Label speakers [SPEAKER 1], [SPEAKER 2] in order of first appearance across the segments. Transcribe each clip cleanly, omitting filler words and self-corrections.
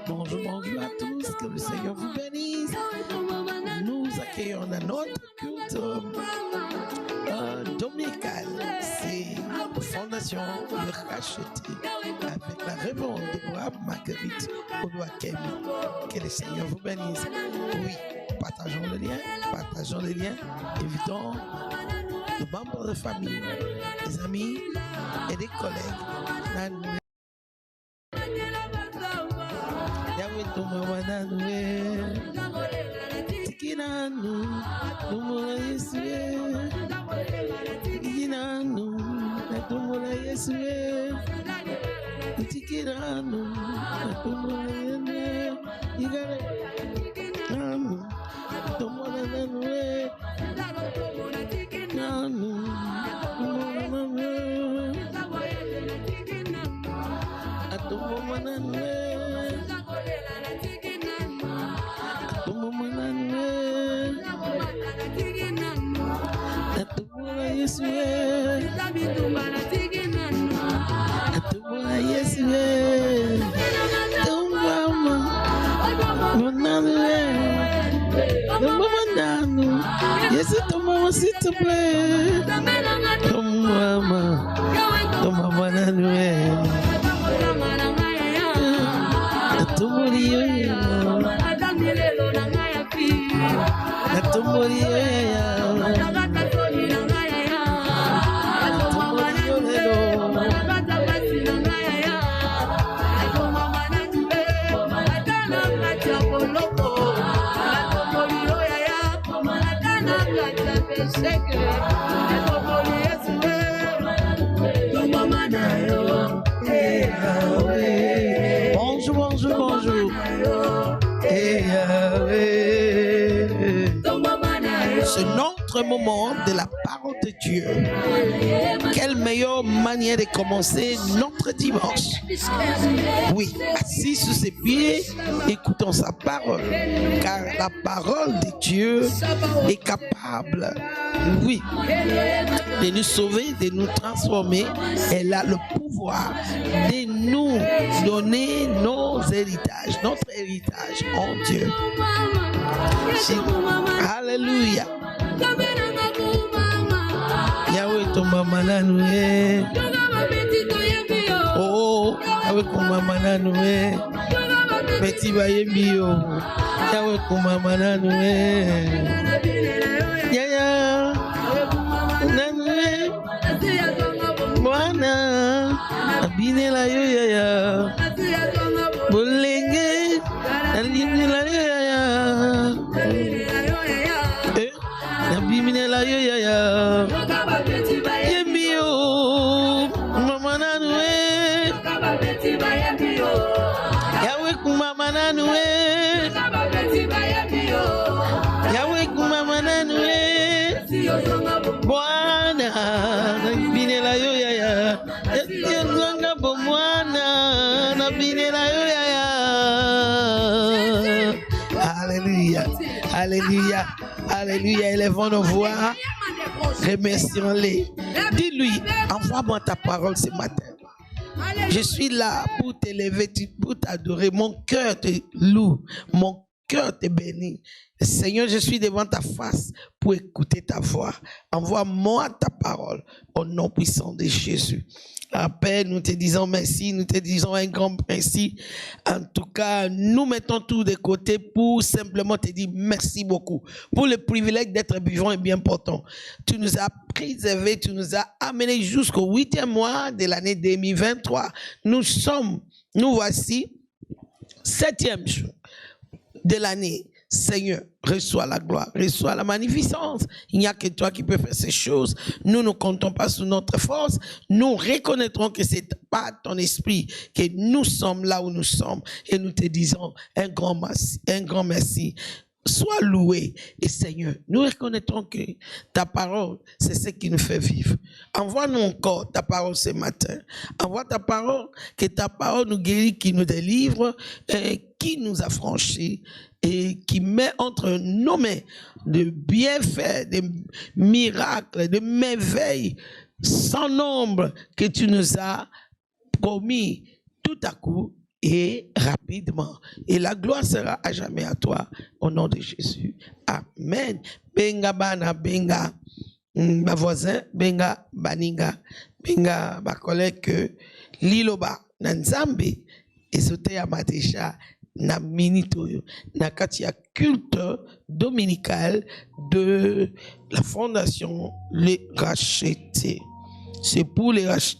[SPEAKER 1] Bonjour, bonjour à tous, que le Seigneur vous bénisse. Nous accueillons dans notre culte dominical, c'est la Fondation Le Racheté avec la révérende Deborah Marguerite Odoakemi. Que le Seigneur vous bénisse. Oui, partageons le lien, invitons les membres de famille, les amis et des collègues. S'il te plaît, bonjour. C'est notre moment de la parole de Dieu. Quelle meilleure manière de commencer notre dimanche. Oui, assis sur ses pieds, écoutons sa parole. Car la parole de Dieu est capable, oui, de nous sauver, de nous transformer. Elle a le pouvoir de nous donner nos héritages, notre héritage en Dieu. Alléluia. Yahweh tomba mananoué. Oh, Yahweh tomba mananoué. Petit bayembio. Yahweh tomba mananoué. Yaya. Nanoué. Mwana. Abinela yo yaya. Bolenge. Abinela yo yaya. Abinela yo yaya. Yembio. Mama nanoué. Yahweh kumama nanoué. Yahweh kumama nanoué. Bwana binela yo yaya. Yenzanga bomwana na binela yo yaya. Alléluia. Alléluia. Alléluia. Élevons nos voix. Remercions-les. Dis-lui, envoie-moi ta parole ce matin. Je suis là pour t'élever, pour t'adorer. Mon cœur te loue. Mon cœur te bénit. Seigneur, je suis devant ta face pour écouter ta voix. Envoie-moi ta parole au nom puissant de Jésus. Père, nous te disons merci, nous te disons un grand merci. En tout cas, nous mettons tout de côté pour simplement te dire merci beaucoup. Pour le privilège d'être vivant est bien important. Tu nous as préservés, tu nous as amenés jusqu'au 8e mois de l'année 2023. Nous voici 7e jour de l'année. Seigneur, reçois la gloire, reçois la magnificence. Il n'y a que toi qui peux faire ces choses. Nous ne comptons pas sur notre force. Nous reconnaîtrons que c'est par ton esprit que nous sommes là où nous sommes. Et nous te disons un grand merci. sois loué. Et Seigneur, nous reconnaîtrons que ta parole, c'est ce qui nous fait vivre. Envoie-nous encore ta parole ce matin. Envoie ta parole, que ta parole nous guérit, qui nous délivre, qui nous affranchit et qui met entre nos mains de bienfaits, de miracles, de merveilles sans nombre que tu nous as promis tout à coup et rapidement. Et la gloire sera à jamais à toi, au nom de Jésus. Amen. Benga bana, benga ma voisin, benga baninga, benga ma collègue liloba nanzambe et sote ya matesha na minitoyo na katia culte dominical de la fondation Les Rachetés. C'est pour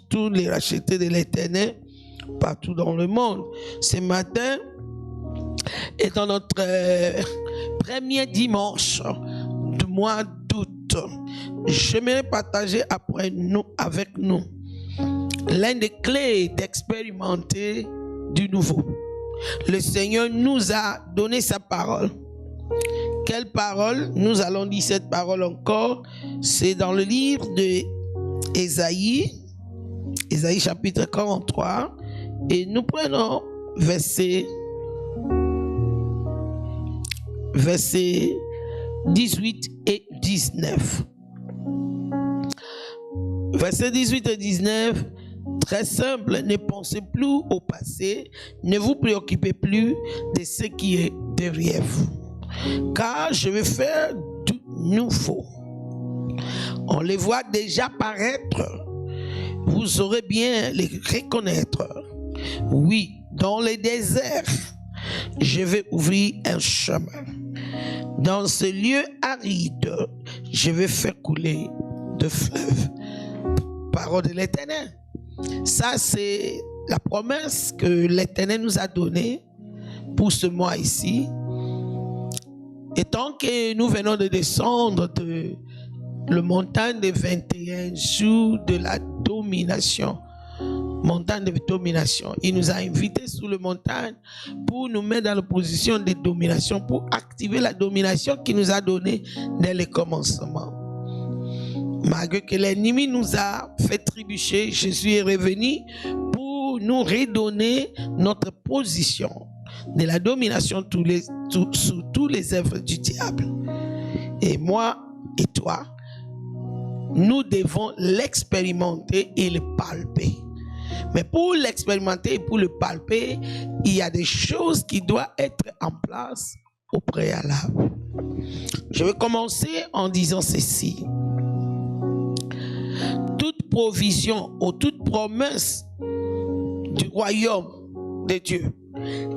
[SPEAKER 1] tous les rachetés de l'Éternel partout dans le monde. Ce matin est dans notre premier dimanche du mois d'août. J'aimerais partager avec nous l'un des clés d'expérimenter du nouveau. Le Seigneur nous a donné sa parole. Quelle parole? Nous allons lire cette parole encore. C'est dans le livre de Ésaïe chapitre 43. Et nous prenons verset 18 et 19. Verset 18 et 19, très simple, ne pensez plus au passé, ne vous préoccupez plus de ce qui est derrière vous, car je vais faire du nouveau. On les voit déjà paraître, vous saurez bien les reconnaître. Oui, dans les déserts, je vais ouvrir un chemin. Dans ce lieu aride, je vais faire couler de fleuves. Parole de l'Éternel. Ça, c'est la promesse que l'Éternel nous a donnée pour ce mois ici. Et tant que nous venons de descendre de la montagne de 21 jours de la domination, montagne de domination, il nous a invités sur la montagne pour nous mettre dans la position de domination, pour activer la domination qu'il nous a donnée dès le commencement. Malgré que l'ennemi nous a fait trébucher, Jésus est revenu pour nous redonner notre position de la domination sous tous les œuvres du diable. Et moi et toi, nous devons l'expérimenter et le palper. Mais pour l'expérimenter et pour le palper, il y a des choses qui doivent être en place au préalable. Je vais commencer en disant ceci. Toute provision ou toute promesse du royaume de Dieu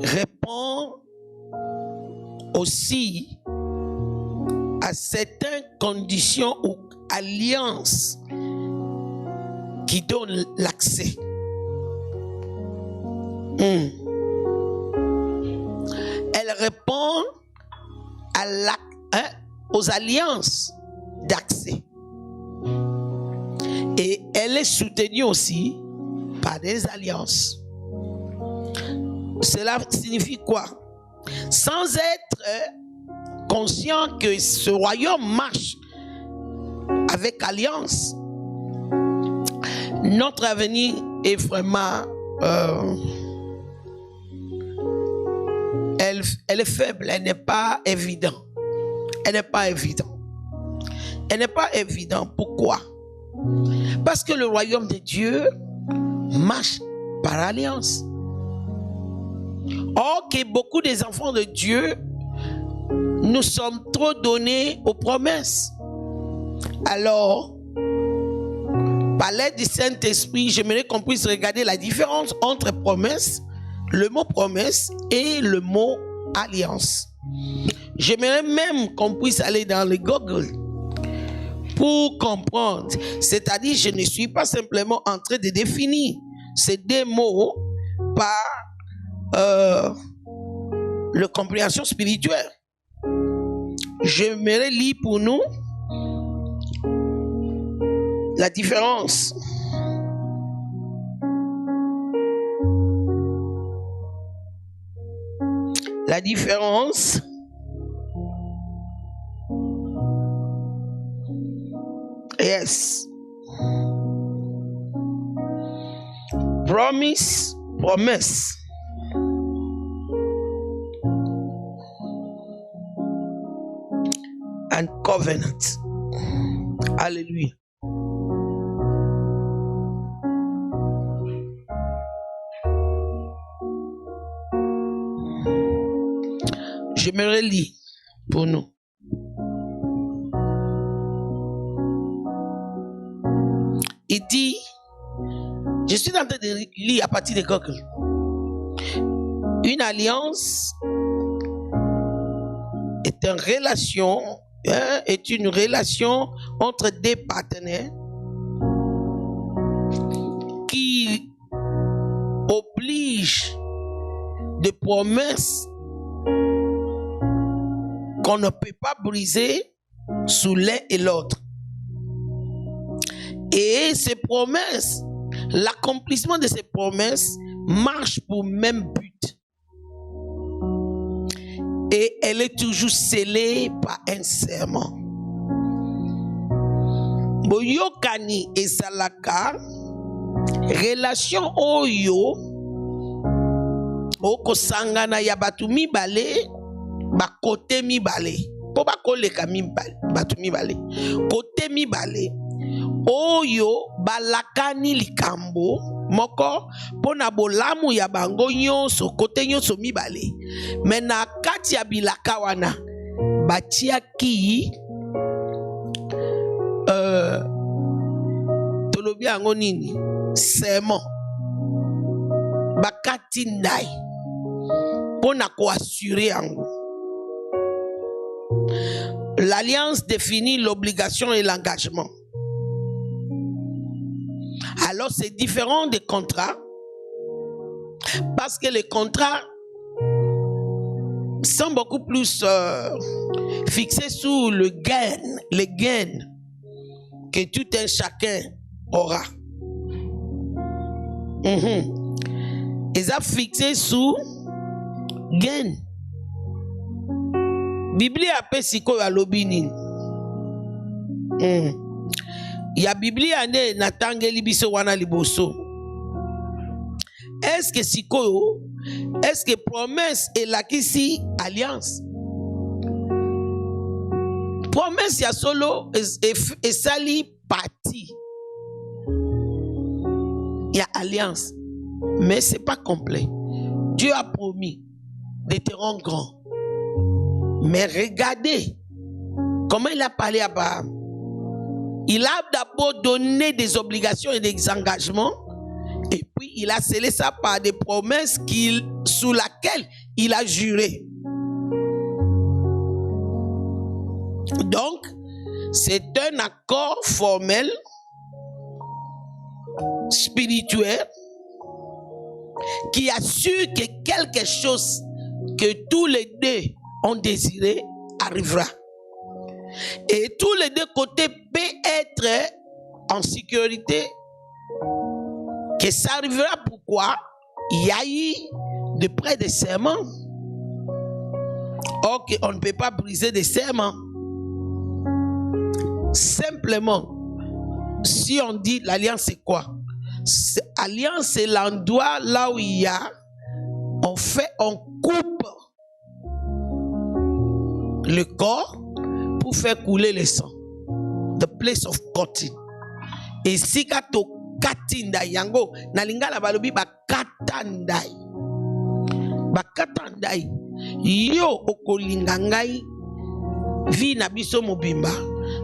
[SPEAKER 1] répond aussi à certaines conditions ou alliances qui donnent l'accès. Elle répond aux alliances d'accès. Et elle est soutenue aussi par des alliances. Cela signifie quoi? Sans être conscient que ce royaume marche avec alliance, notre avenir est vraiment... elle est faible, elle n'est pas évidente. Elle n'est pas évidente. Elle n'est pas évidente. Pourquoi? Parce que le royaume de Dieu marche par alliance. Or que beaucoup des enfants de Dieu, nous sommes trop donnés aux promesses. Alors, par l'aide du Saint-Esprit, j'aimerais qu'on puisse regarder la différence entre promesse, le mot promesse et le mot alliance. J'aimerais même qu'on puisse aller dans le Google pour comprendre. C'est-à-dire, je ne suis pas simplement en train de définir ces deux mots par la compréhension spirituelle. J'aimerais lire pour nous la différence. La différence Yes. Promise. And covenant. Alléluia. J'aimerais lire pour nous. Il dit, je suis en train de lire à partir de Coq. Une alliance est une relation entre deux partenaires qui oblige des promesses qu'on ne peut pas briser sous l'un et l'autre. Et ces promesses, l'accomplissement de ces promesses marche pour le même but. Et elle est toujours scellée par un serment. Boyokani et Salaka, relation oyo, oko sangana ya batu mibale, ba kote mibale, po ba koleka mibale, batu mibale, kote mibale, oyo balakani likambo, moko, pona bolamu ya bango nyonso, kote nyonso mibale, mena kati ya bilaka wana, batiaki, tolobi yango nini, serment, bakati ndai, pona ko assurer yango. L'alliance définit l'obligation et l'engagement. Alors c'est différent des contrats parce que les contrats sont beaucoup plus fixés sur le gain que tout un chacun aura. Ils ont fixé sur gain. Bible appelle siko ya lobini. Ya Bible ane natangeli biso wana liboso. Est-ce que siko, est-ce que promesse et la kisi alliance? Promesse ya solo et sali parti. Ya alliance. Mais c'est pas complet. Dieu a promis de te rendre grand. Mais regardez comment il a parlé à Abraham. Il a d'abord donné des obligations et des engagements, et puis il a scellé ça par des promesses sous lesquelles il a juré. Donc, c'est un accord formel, spirituel, qui assure que quelque chose que tous les deux ont désiré arrivera. Et tous les deux côtés peuvent être en sécurité. Que ça arrivera, pourquoi? Il y a eu de près des serments. Or, on ne peut pas briser des serments. Simplement, si on dit l'alliance, c'est quoi? L'alliance, c'est l'endroit là où il y a, on coupe le corps pour faire couler le sang. The place of cutting. Et si kato katinda yango na lingala balobi ba katandai. Ba katandai. Yo okolinga ngai vi na biso mobimba.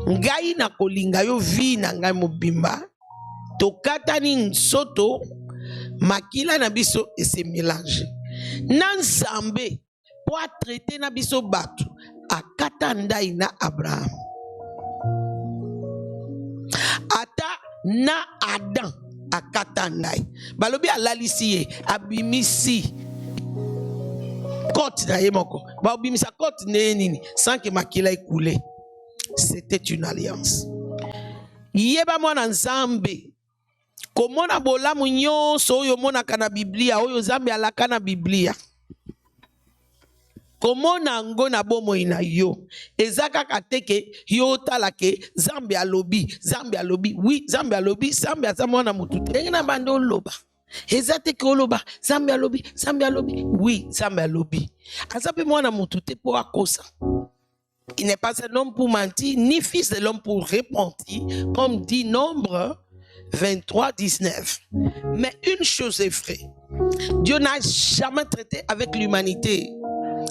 [SPEAKER 1] Ngai na kolinga yo vi na ngai mobimba. To katani nsoto makila na biso et se mélange. Nan sambe pour traiter na biso batu akata ndai na Abraham. Ata na Adam akata ndai. Balobi alalisiye abimisi côte na yemoko. Ba obimisa côte neni sans que makila écoulé. C'était une alliance. Yeba mwana nzambe. Komona bolamu nyonso oyo mona kana Biblia oyo Nzambe alaka na Biblia. Comment nango na bomo ina yo? Ezaka kateke yo talake Zambia lobby, oui Zambia lobby, Zambia zamona mutute. Engina bando loba. Ezate ke loba, Zambia lobby, oui Zambia lobby. Azape mwana mutute pour akosa. Il n'est pas un homme pour mentir, ni fils de l'homme pour repentir, comme dit Nombre 23, 19. Mais une chose est vraie, Dieu n'a jamais traité avec l'humanité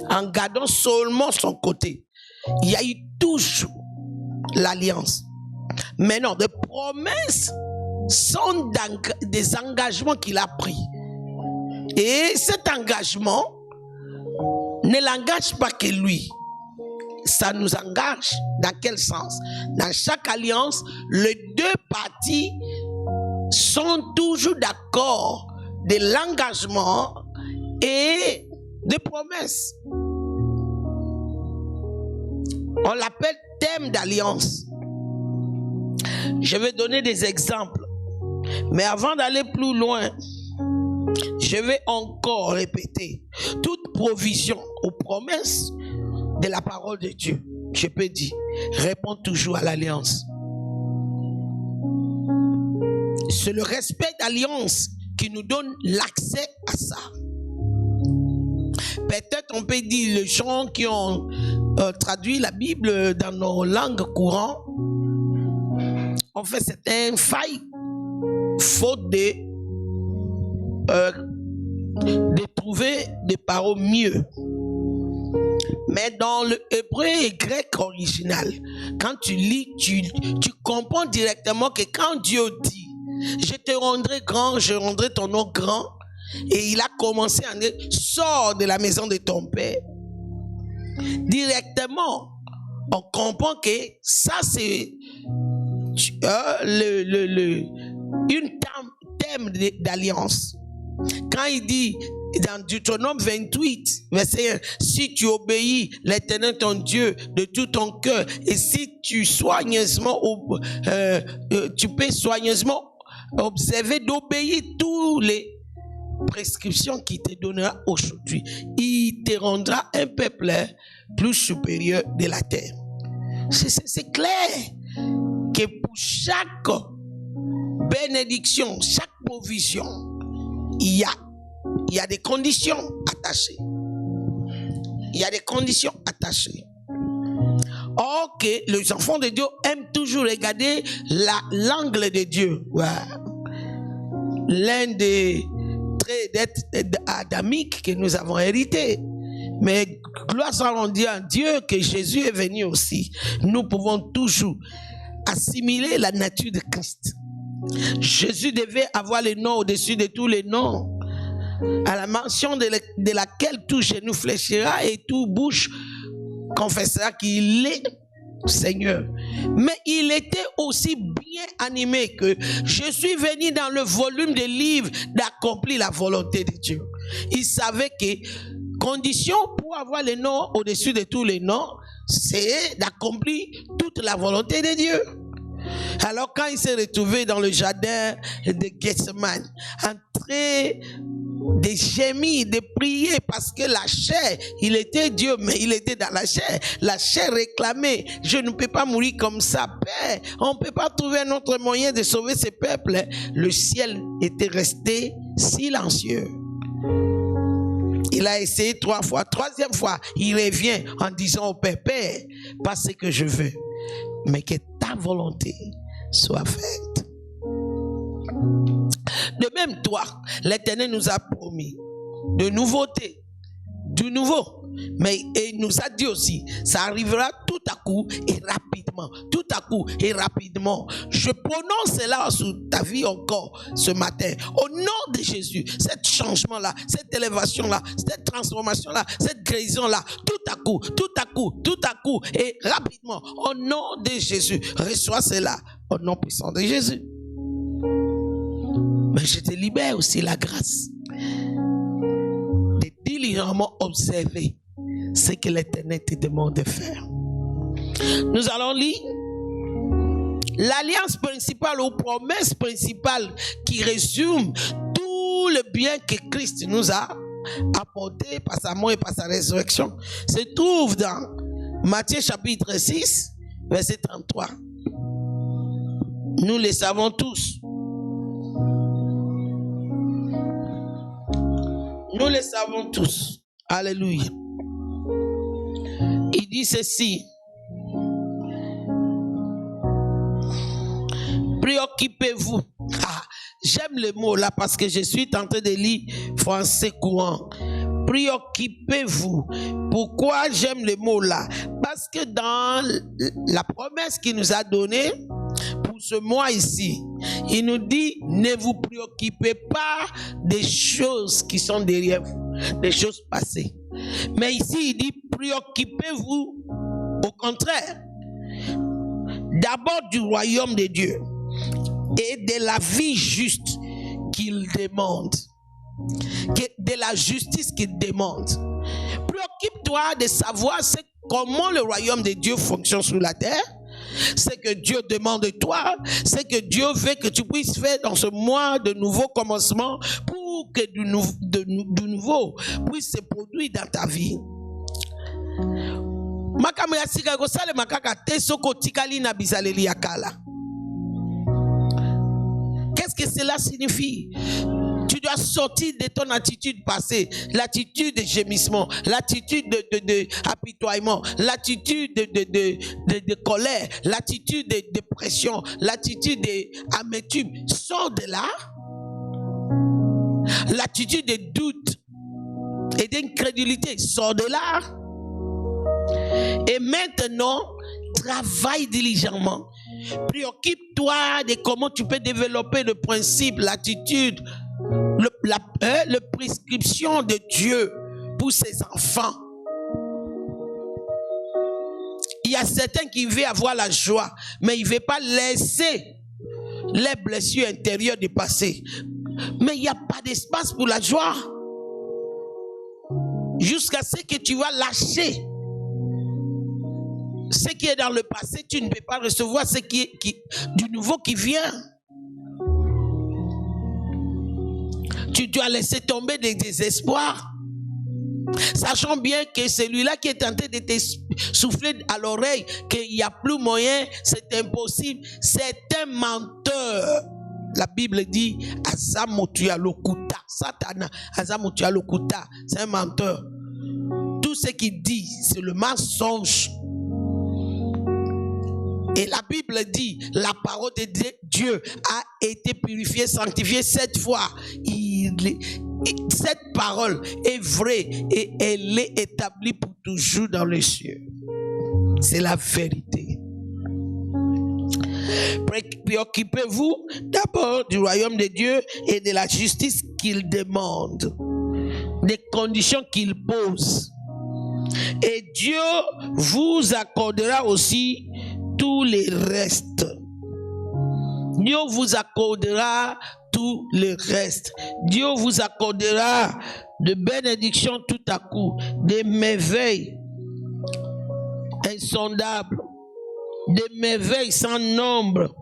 [SPEAKER 1] en gardant seulement son côté. Il y a eu toujours l'alliance. Mais non, des promesses sont des engagements qu'il a pris. Et cet engagement ne l'engage pas que lui. Ça nous engage. Dans quel sens? Dans chaque alliance, les deux parties sont toujours d'accord de l'engagement et des promesses. On l'appelle thème d'alliance. Je vais donner des exemples. Mais avant d'aller plus loin, je vais encore répéter. Toute provision aux promesses de la parole de Dieu, je peux dire, répond toujours à l'alliance. C'est le respect d'alliance qui nous donne l'accès à ça. Peut-être on peut dire les gens qui ont traduit la Bible dans nos langues courantes ont fait certaines failles, faute de trouver des paroles mieux. Mais dans le hébreu et grec original, quand tu lis, tu comprends directement que quand Dieu dit, je te rendrai grand, je rendrai ton nom grand, et il a commencé à dire, sors de la maison de ton père. Directement, on comprend que ça c'est une thème d'alliance. Quand il dit dans Deutéronome 28, verset 1, si tu obéis l'Éternel ton Dieu de tout ton cœur, et si tu tu peux soigneusement observer d'obéir toutes les prescriptions qu'il te donnera aujourd'hui, il te rendra un peuple plus supérieur de la terre. C'est clair que pour chaque bénédiction, chaque provision, il y a des conditions attachées. Il y a des conditions attachées. Or que les enfants de Dieu aiment toujours regarder l'angle de Dieu. Ouais. L'un des traits adamiques que nous avons hérité. Mais gloire soit rendue à Dieu que Jésus est venu aussi. Nous pouvons toujours assimiler la nature de Christ. Jésus devait avoir le nom au-dessus de tous les noms, à la mention de laquelle tout genou fléchira et tout bouche confessera qu'il est Seigneur. Mais il était aussi bien animé que je suis venu dans le volume des livres d'accomplir la volonté de Dieu. Il savait que condition pour avoir le nom au-dessus de tous les noms, c'est d'accomplir toute la volonté de Dieu. Alors quand il s'est retrouvé dans le jardin de Gethsemane, en train de gémir, de prier, parce que la chair, il était Dieu, mais il était dans la chair. La chair réclamait, je ne peux pas mourir comme ça, Père. On ne peut pas trouver un autre moyen de sauver ce peuple. Le ciel était resté silencieux. Il a essayé 3 fois. 3e fois, il revient en disant au Père, Père, pas ce que je veux, mais que ta volonté soit faite. De même, toi, l'Éternel nous a promis de nouveautés, du nouveau. Mais il nous a dit aussi, ça arrivera tout à coup et rapidement. Tout à coup et rapidement. Je prononce cela sur ta vie encore ce matin. Au nom de Jésus, cet changement-là, cette élévation-là, cette transformation-là, cette guérison-là, tout à coup, tout à coup, tout à coup et rapidement. Au nom de Jésus, reçois cela. Au nom puissant de Jésus. Mais je te libère aussi la grâce de diligemment observer ce que l'Éternel te demande de faire. Nous allons lire l'alliance principale ou promesse principale qui résume tout le bien que Christ nous a apportés par sa mort et par sa résurrection se trouve dans Matthieu chapitre 6, verset 33. Nous le savons tous. Nous le savons tous. Alléluia. Il dit ceci. Préoccupez-vous. Ah, j'aime le mot là parce que je suis tenté de lire français courant. Préoccupez-vous. Pourquoi j'aime le mot là? Parce que dans la promesse qu'il nous a donnée pour ce mois ici, il nous dit ne vous préoccupez pas des choses qui sont derrière vous, des choses passées. Mais ici il dit préoccupez-vous au contraire d'abord du royaume de Dieu et de la vie juste qu'il demande, de la justice qu'il demande. Préoccupe-toi de savoir comment le royaume de Dieu fonctionne sur la terre, ce que Dieu demande de toi, ce que Dieu veut que tu puisses faire dans ce mois de nouveau commencement pour que du nouveau puisse se produire dans ta vie. Qu'est-ce que cela signifie? Tu dois sortir de ton attitude passée, l'attitude de gémissement, l'attitude d'apitoiement, l'attitude de colère, l'attitude de dépression, l'attitude d'amertume. Sors de là. L'attitude de doute et d'incrédulité. Sors de là. Et maintenant, travaille diligemment. Préoccupe-toi de comment tu peux développer le principe, l'attitude, la prescription de Dieu pour ses enfants. Il y a certains qui veulent avoir la joie, mais ils ne veulent pas laisser les blessures intérieures dépasser. Mais il n'y a pas d'espace pour la joie. Jusqu'à ce que tu vas lâcher ce qui est dans le passé, tu ne peux pas recevoir ce du nouveau qui vient. Tu dois laisser tomber des désespoirs, sachant bien que celui-là qui est tenté de te souffler à l'oreille qu'il n'y a plus moyen, c'est impossible, c'est un menteur. La Bible dit Azamotualokuta, Satana, Azamotualokuta, c'est un menteur. Tout ce qu'il dit, c'est le mensonge. Et la Bible dit, la parole de Dieu a été purifiée, sanctifiée 7 fois. Cette parole est vraie et elle est établie pour toujours dans les cieux. C'est la vérité. Préoccupez-vous d'abord du royaume de Dieu et de la justice qu'il demande, des conditions qu'il pose. Et Dieu vous accordera aussi tout le reste. Dieu vous accordera tout le reste. Dieu vous accordera de bénédictions tout à coup, des merveilles insondables, des merveilles sans nombre,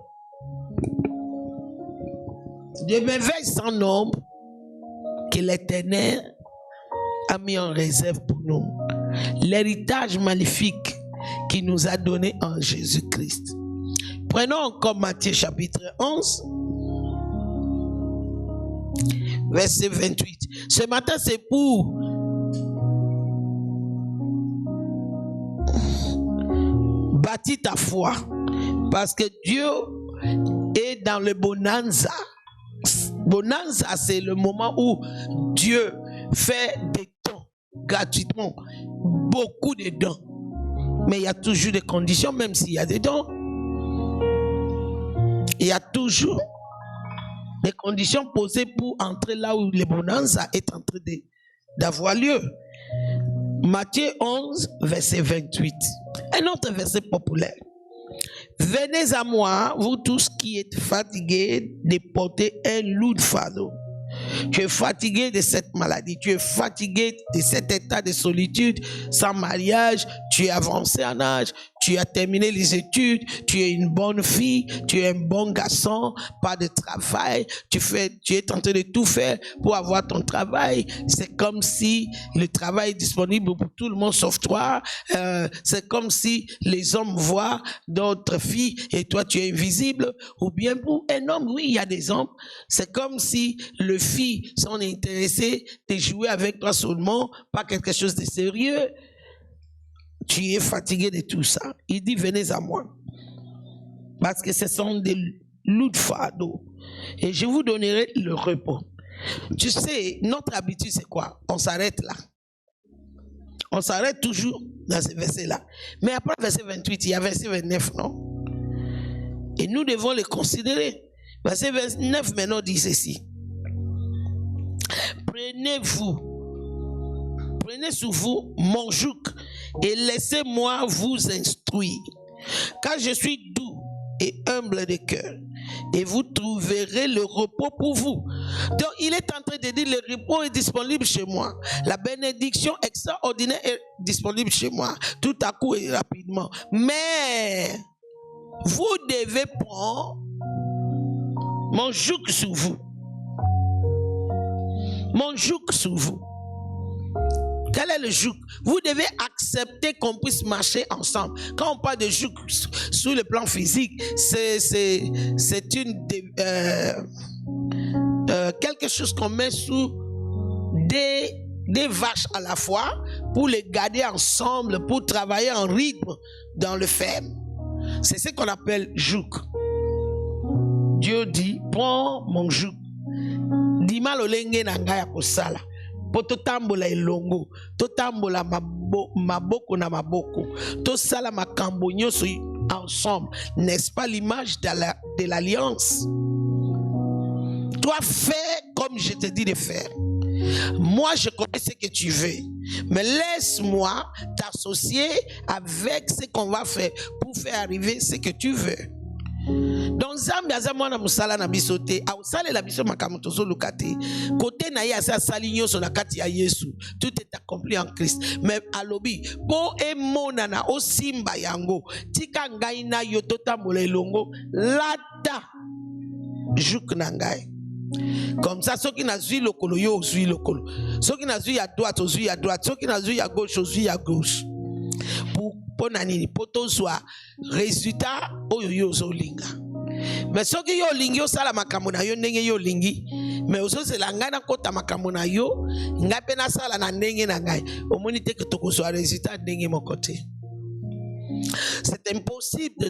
[SPEAKER 1] des merveilles sans nombre que l'Éternel a mis en réserve pour nous. L'héritage magnifique qu'il nous a donné en Jésus-Christ. Prenons encore Matthieu chapitre 11, verset 28. Ce matin, c'est pour bâtir ta foi, parce que Dieu est dans le bonanza. Bonanza, c'est le moment où Dieu fait des dons gratuitement, beaucoup de dons. Mais il y a toujours des conditions, même s'il y a des dons. Il y a toujours des conditions posées pour entrer là où le bonanza est en train d'avoir lieu. Matthieu 11, verset 28. Un autre verset populaire. Venez à moi, vous tous qui êtes fatigués de porter un lourd fardeau. Tu es fatigué de cette maladie, tu es fatigué de cet état de solitude, sans mariage, tu es avancé en âge, tu as terminé les études, tu es une bonne fille, tu es un bon garçon, pas de travail, tu es tenté de tout faire pour avoir ton travail. C'est comme si le travail est disponible pour tout le monde sauf toi. C'est comme si les hommes voient d'autres filles et toi tu es invisible. Ou bien pour un homme, oui, il y a des hommes, c'est comme si les filles sont intéressées de jouer avec toi seulement, pas quelque chose de sérieux. Tu es fatigué de tout ça. Il dit, venez à moi. Parce que ce sont des loups de fardeau. Et je vous donnerai le repos. Tu sais, notre habitude, c'est quoi? On s'arrête là. On s'arrête toujours dans ce verset-là. Mais après verset 28, il y a verset 29, non? Et nous devons le considérer. Verset 29 maintenant dit ceci. Prenez sur vous mon joug et laissez-moi vous instruire. Car je suis doux et humble de cœur. Et vous trouverez le repos pour vous. Donc il est en train de dire le repos est disponible chez moi. La bénédiction extraordinaire est disponible chez moi. Tout à coup et rapidement. Mais vous devez prendre mon joug sur vous. Mon joug sur vous. Quel est le joug? Vous devez accepter qu'on puisse marcher ensemble. Quand on parle de joug sur le plan physique, c'est quelque chose qu'on met sous des vaches à la fois pour les garder ensemble, pour travailler en rythme dans le ferme. C'est ce qu'on appelle joug. Dieu dit, prends mon joug. Dima lolenge na ngaya kosala. Poto tambola elongo, to tambola maboko na maboko, to sala makambo nyoso ensemble. N'est-ce pas l'image de l'alliance? Toi, fais comme je te dis de faire. Moi, je connais ce que tu veux, mais laisse-moi t'associer avec ce qu'on va faire pour faire arriver ce que tu veux. Donc Zambi azamwana musala na bisote a usale la biso makamutozo lukate côté na ya sa salinyo so na kati ya Yesu tout est accompli en Christ mais alobi po emona na osimba yango tika ngai na yo totambola elongo lata juk na ngai comme ça soki na zui lokolo yo zui lokolo soki na zui ya droite ozui ya droite soki na zui ya gauche ozui ya gauche pour nanini poto soit résultat oyo yo zolinga mais soki yo lingi yo sala makambo na yo ndenge yo lingi mais ozozela ngai na kota makambo na yo ngai pe na sala na ndenge na ngai omoni te ke tokozwa résultat ndenge moko te. C'est impossible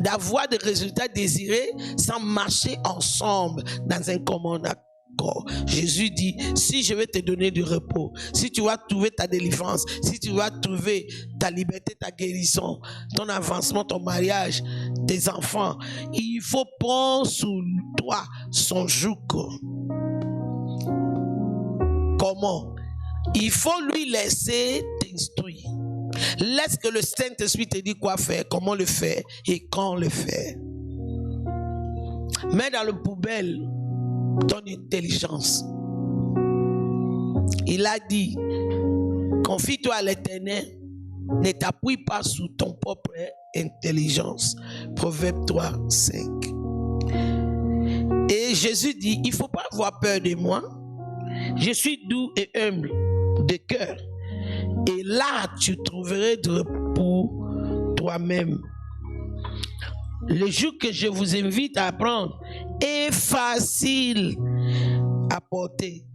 [SPEAKER 1] d'avoir des résultats désirés sans marcher ensemble dans un commun accord. Jésus dit, si je vais te donner du repos, si tu vas trouver ta délivrance, si tu vas trouver ta liberté, ta guérison, ton avancement, ton mariage, tes enfants, il faut prendre sous toi son joug. Comment? Il faut lui laisser t'instruire. Laisse que le Saint-Esprit te dise quoi faire, comment le faire et quand le faire. Mets dans le poubelle ton intelligence. Il a dit, confie-toi à l'Éternel, ne t'appuie pas sur ton propre intelligence. Proverbe 3, 5. Et Jésus dit, il ne faut pas avoir peur de moi. Je suis doux et humble de cœur. Et là, tu trouverais du repos pour toi-même. Le joug que je vous invite à apprendre est facile à porter.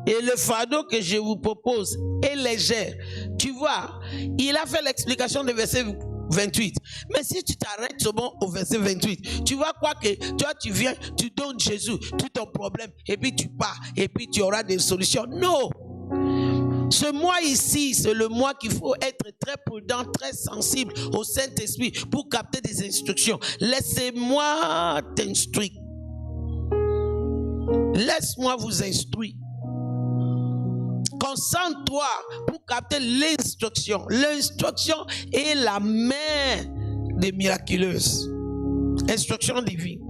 [SPEAKER 1] Et le fardeau que je vous propose est léger. Tu vois, il a fait l'explication du verset 28. Mais si tu t'arrêtes seulement au verset 28, tu vois quoi que toi tu viens, tu donnes Jésus tout ton problème et puis tu pars et puis tu auras des solutions. Non! Ce mois ici, c'est le mois qu'il faut être très prudent, très sensible au Saint-Esprit pour capter des instructions. Laissez-moi t'instruire. Laisse-moi vous instruire. Concentre-toi pour capter l'instruction. L'instruction est la main des miraculeuses. Instruction divine.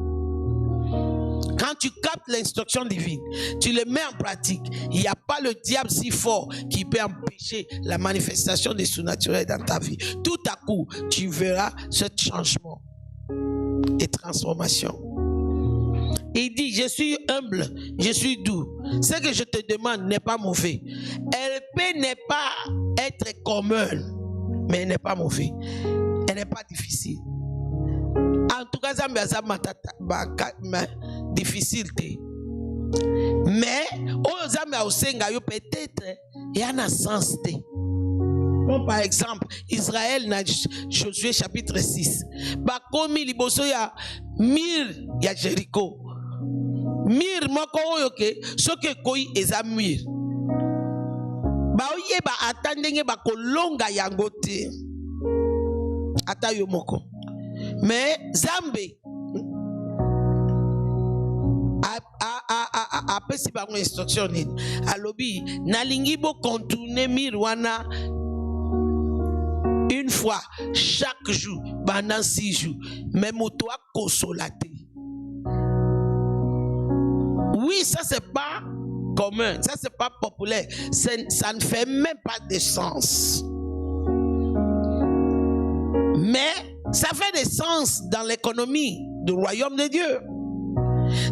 [SPEAKER 1] Quand Quand tu captes l'instruction divine, tu le mets en pratique, il n'y a pas le diable si fort qui peut empêcher la manifestation des surnaturels dans ta vie. Tout à coup, tu verras ce changement et transformation. Il dit, je suis humble, je suis doux. Ce que je te demande n'est pas mauvais. Elle peut ne pas être commune, mais elle n'est pas mauvais. Elle n'est pas difficile. En tout cas, ça me difficile. Mais, peut-être, il y a un sens. Comme par exemple, Israël, dans Josué chapitre 6. Comme il y a Mir, il y a Jéricho. Mir, moko oyoke, soke koi eza mir. Ba oye ba atandenge ba kolonga yangote. Ata yo moko. Mais Zambe après si ba instruction ni alobi nalingi bo contourner mir wana une fois chaque jour pendant 6 jours. Mais moto a consolaté. Oui, ça c'est pas commun, ça c'est pas populaire, ça ne fait même pas de sens. Mais ça fait des sens dans l'économie du royaume de Dieu.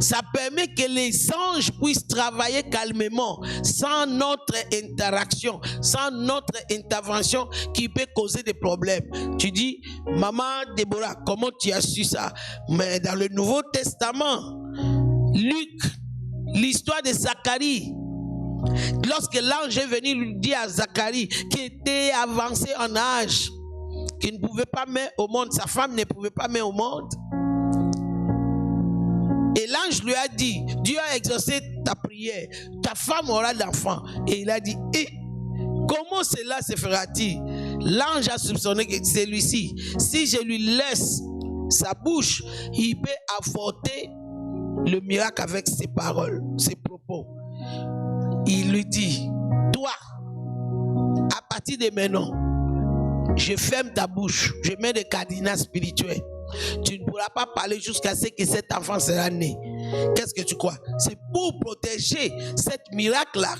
[SPEAKER 1] Ça permet que les anges puissent travailler calmement, sans notre interaction, sans notre intervention qui peut causer des problèmes. Tu dis, maman Déborah, comment tu as su ça? Mais dans le Nouveau Testament, Luc, l'histoire de Zacharie, lorsque l'ange est venu lui dire à Zacharie, qui était avancé en âge, qui ne pouvait pas mettre au monde, sa femme ne pouvait pas mettre au monde, et l'ange lui a dit, Dieu a exaucé ta prière, ta femme aura l'enfant. Et il a dit, comment cela se fera-t-il? L'ange a soupçonné que celui-ci, si je lui laisse sa bouche, il peut apporter le miracle avec ses paroles, ses propos. Il lui dit, toi, à partir de maintenant, je ferme ta bouche, je mets des cadenas spirituels. Tu ne pourras pas parler jusqu'à ce que cet enfant sera né. Qu'est-ce que tu crois? C'est pour protéger cet miracle-là.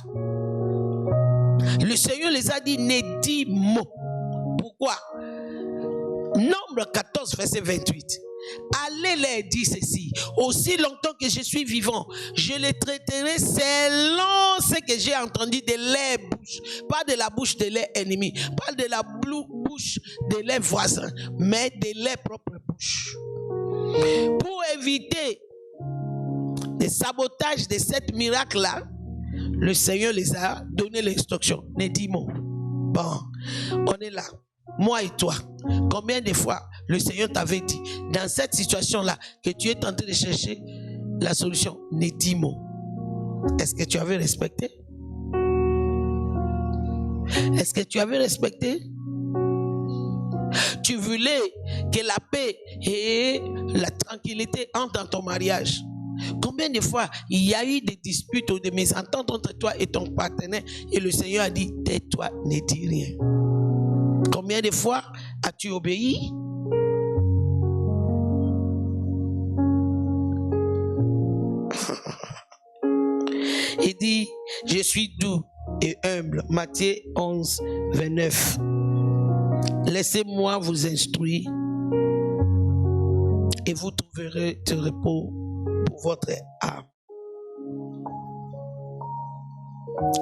[SPEAKER 1] Le Seigneur les a dit, ne dis mot. Pourquoi? Nombre 14, verset 28. Allez leur dire ceci: aussi longtemps que je suis vivant, je les traiterai selon ce que j'ai entendu de leur bouche, pas de la bouche de leurs ennemis, pas de la bouche de leurs voisins, mais de leur propre bouche. Pour éviter le sabotage de cet miracle-là, le Seigneur les a donné l'instruction. Ne dis mot. Bon, on est là. Moi et toi, combien de fois le Seigneur t'avait dit, dans cette situation-là, que tu es tenté de chercher la solution, ne dis mot. Est-ce que tu avais respecté? Est-ce que tu avais respecté? Tu voulais que la paix et la tranquillité entrent dans ton mariage. Combien de fois il y a eu des disputes ou des mésententes entre toi et ton partenaire et le Seigneur a dit, tais-toi, ne dis rien. Combien de fois as-tu obéi? Il dit, je suis doux et humble. Matthieu 11, 29. Laissez-moi vous instruire et vous trouverez du repos pour votre âme.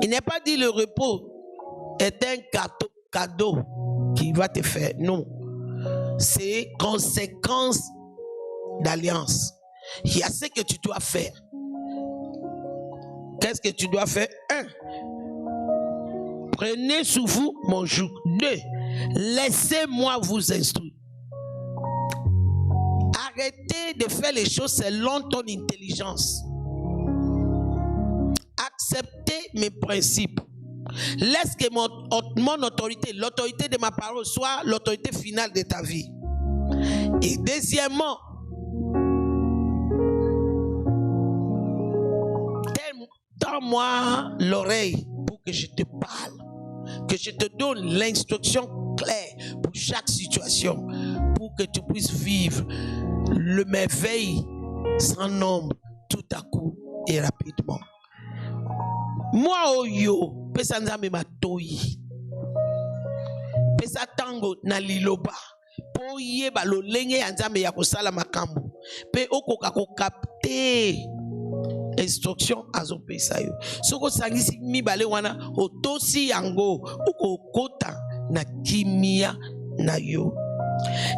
[SPEAKER 1] Il n'est pas dit le repos est un cadeau qui va te faire. Non. C'est conséquence d'alliance. Il y a ce que tu dois faire. Qu'est-ce que tu dois faire? 1. Prenez sous vous mon joug. 2. Laissez-moi vous instruire. Arrêtez de faire les choses selon ton intelligence. Acceptez mes principes. Laisse que mon autorité, l'autorité de ma parole, soit l'autorité finale de ta vie. Et deuxièmement, tends-moi l'oreille pour que je te parle, que je te donne l'instruction claire pour chaque situation, pour que tu puisses vivre le merveille sans nombre tout à coup et rapidement. Moi, oyo, pesa nzambe matoyi. Pesa tango na liloba. Po yeba lolenge ya nzambe ya kosala makambo. Pe okoka ko capter instruction azopesa yo. Soko sangisi mibale wana otosi yango okokota na kimia na yo.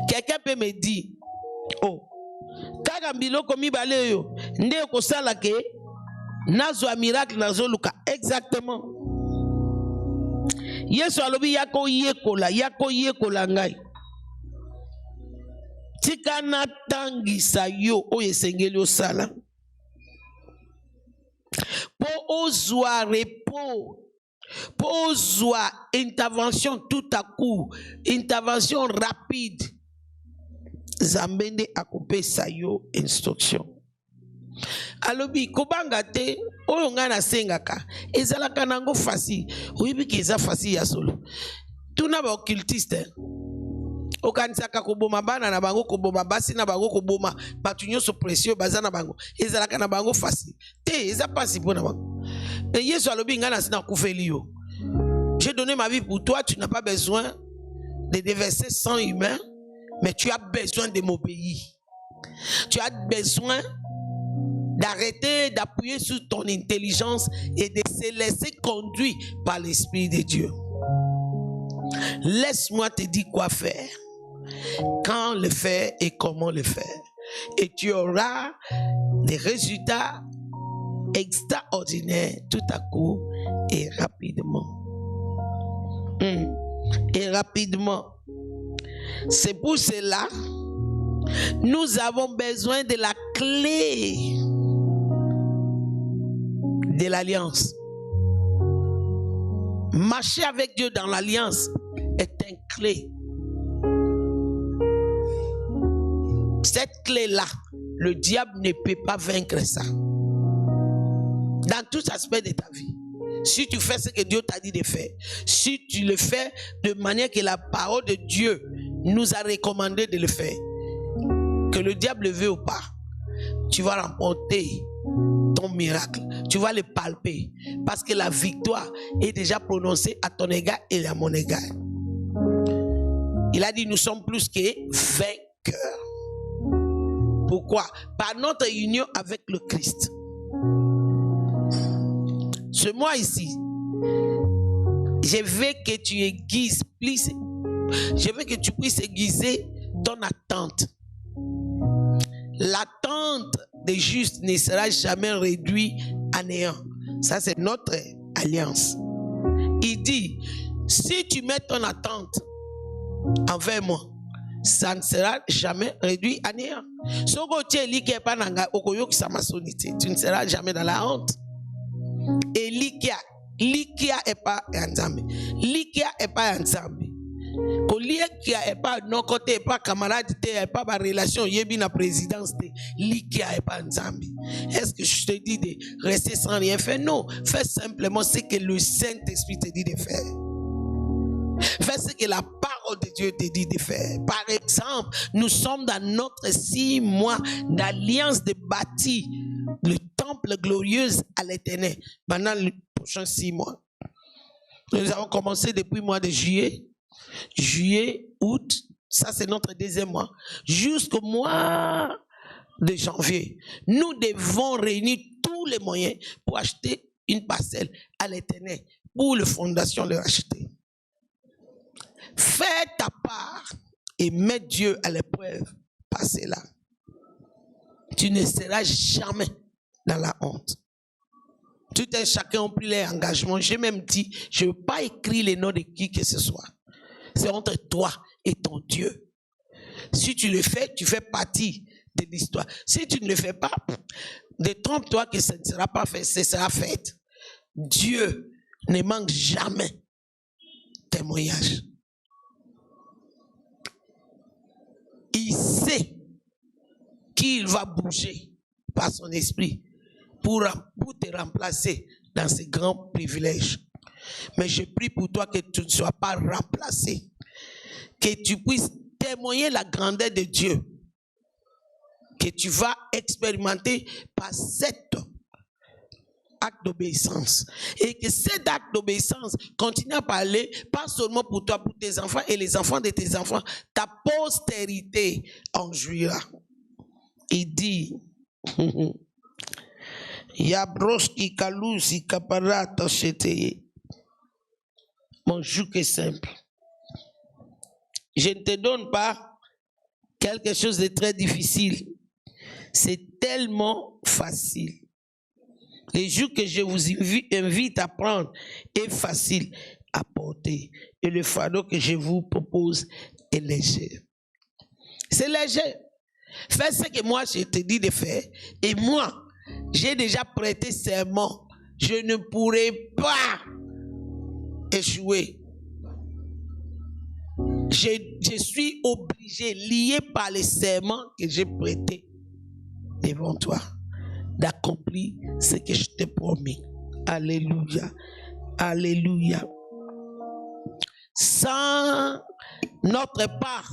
[SPEAKER 1] Quelqu'un peut me dire, oh, kaka biloko mibale yo, nde kosala ke nazwa miracle nazoluka. Exactement. Yesu alobi yako yekola ngai. Tika na tangisa yo oyo esengeli osala. Po ozwa repos, po ozwa intervention tout à coup, intervention rapide. Zambende akopesa yo instruction. Alobi kobanga te oyo nga nasengaka ezalaka nango facile. Oyebi ke eza facile ya solo. Tuna ba occultiste. Okanisaka koboma bana na bango, koboma basi na bango, koboma batu nyonso précieux baza na bango. Ezalaka na bango facile. Te eza pasi po na bango. Et Yesu alobi nga nasina kufeli yo. J'ai donné ma vie pour toi, tu n'as pas besoin de déverser sang humain, mais tu as besoin de m'obéir. Tu as besoin d'arrêter d'appuyer sur ton intelligence et de se laisser conduire par l'Esprit de Dieu. Laisse-moi te dire quoi faire, quand le faire et comment le faire. Et tu auras des résultats extraordinaires tout à coup et rapidement. Et rapidement. C'est pour cela nous avons besoin de la clé de l'alliance. Marcher avec Dieu dans l'alliance est une clé. Cette clé-là, le diable ne peut pas vaincre ça. Dans tout aspect de ta vie. Si tu fais ce que Dieu t'a dit de faire, si tu le fais de manière que la parole de Dieu nous a recommandé de le faire, que le diable le veut ou pas, tu vas remporter ton miracle. Tu vas le palper. Parce que la victoire est déjà prononcée à ton égard et à mon égard. Il a dit nous sommes plus que vainqueurs. Pourquoi? Par notre union avec le Christ. Ce mois ici, je veux que tu aiguises plus. Je veux que tu puisses aiguiser ton attente. L'attente des justes ne sera jamais réduite à néant. Ça, c'est notre alliance. Il dit, si tu mets ton attente envers moi, ça ne sera jamais réduit à néant. Tu ne seras jamais dans la honte. Et likia est pas ensemble. Likia est pas ensemble. Likia est pas non côté, pas camarade, est pas ma relation, yebi na présidence, likia est pas ensemble. Est-ce que je te dis de rester sans rien faire? Non, fais simplement ce que le Saint-Esprit te dit de faire. Fais ce que la parole de Dieu te dit de faire. Par exemple, nous sommes dans notre 6 mois d'alliance de bâtir le temple glorieux à l'Éternel. Pendant les prochains 6 mois. Nous avons commencé depuis le mois de juillet, août, ça c'est notre 2e mois, jusqu'au mois de janvier. Nous devons réunir tous les moyens pour acheter une parcelle à l'Éternel, pour les fondations le racheter. Fais ta part et mets Dieu à l'épreuve par cela. Tu ne seras jamais dans la honte. Tout un chacun a pris les engagements. J'ai même dit, je ne veux pas écrire les noms de qui que ce soit. C'est entre toi et ton Dieu. Si tu le fais, tu fais partie de l'histoire. Si tu ne le fais pas, détrompe-toi que ce ne sera pas fait, ce sera fait. Dieu ne manque jamais témoignage. Il sait qu'il va bouger par son esprit pour te remplacer dans ces grands privilèges. Mais je prie pour toi que tu ne sois pas remplacé. Que tu puisses témoigner la grandeur de Dieu. que tu vas expérimenter par cet acte d'obéissance. Et que cet acte d'obéissance continue à parler, pas seulement pour toi, pour tes enfants et les enfants de tes enfants, ta postérité en jouira. Il dit, Yabroski kalousi kaparata cheteye. Mon joug est simple. Je ne te donne pas quelque chose de très difficile. C'est tellement facile. Les jours que je vous invite à prendre est facile à porter. Et le fardeau que je vous propose est léger. C'est léger. Fais ce que moi je te dis de faire. Et moi, j'ai déjà prêté serment. Je ne pourrai pas échouer. Je suis obligé, lié par les serments que j'ai prêtés devant toi, d'accomplir ce que je t'ai promis. Alléluia. Alléluia. Sans notre part